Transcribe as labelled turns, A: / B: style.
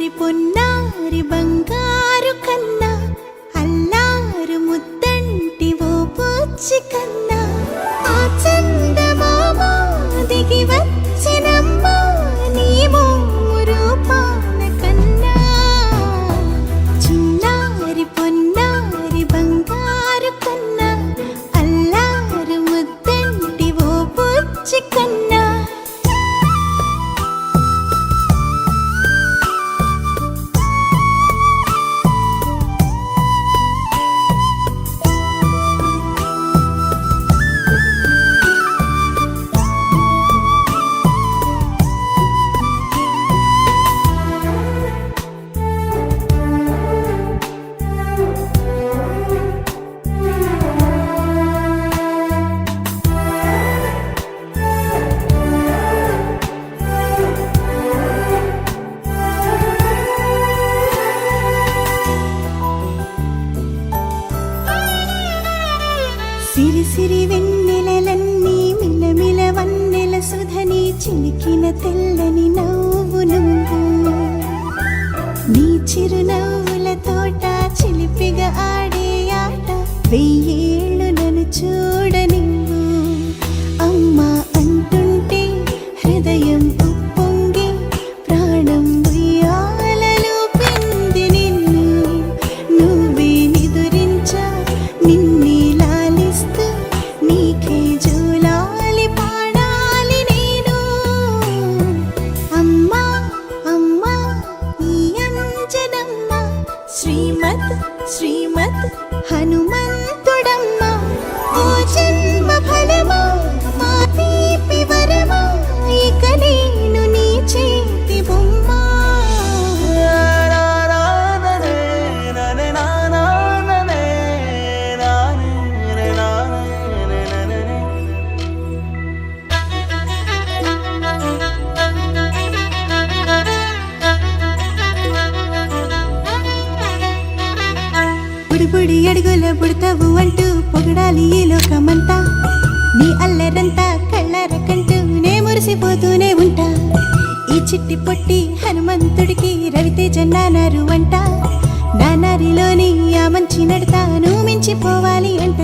A: చిన్నారి పొన్నారి బంగారు కన్నా అల్లారు ముద్దంటి ఓ పూచి కన్నా ఆ చందమామ దిగి వచ్చినమ్మ నీ మోము రూపాన కన్నా చిన్నారి పొన్నారి బంగారు కన్నా అల్లారు ముద్దంటి ఓ పూచి కన్నా సిరి సిరి వెన్నెలలన్నీ మిలమిల వన్నెల సుధని చిలికిన తెల్లని నవ్వు నువ్వు నీ చిరునవ్వుల తోట చిలిపిగా ఆడే ఆట వెయ్యేళ్ళు నన్ను చూడ నువ్వు అమ్మా అంటుంటే హృదయం ఉప్పొంగి ప్రాణం ఉయ్యాలలో పిండి నిన్ను నువ్వే నిదురించా నిన్నే నీకే జూలాలి పాడాలి నేను అమ్మా అమ్మా ఈ అంజనమ్మ శ్రీమత్ శ్రీమత్ హనుమంతుడమ్మ ఓ జన్మ ఫలమా మా తీపి వరమా ఇక నేను నీ చేతి బొమ్మ బుడి అడుగుల బుడతావు అంటూ పొగడాలి ఈ లోకమంతా నీ అల్లరంతా కళ్ళరకంటూ నే మురిసిపోతూనే ఉంటా ఈ చిట్టి పొట్టి హనుమంతుడికి రవితేజ నానారు అంట నానారిలోని ఆ మంచి నడతా నువ్వు మించిపోవాలి అంట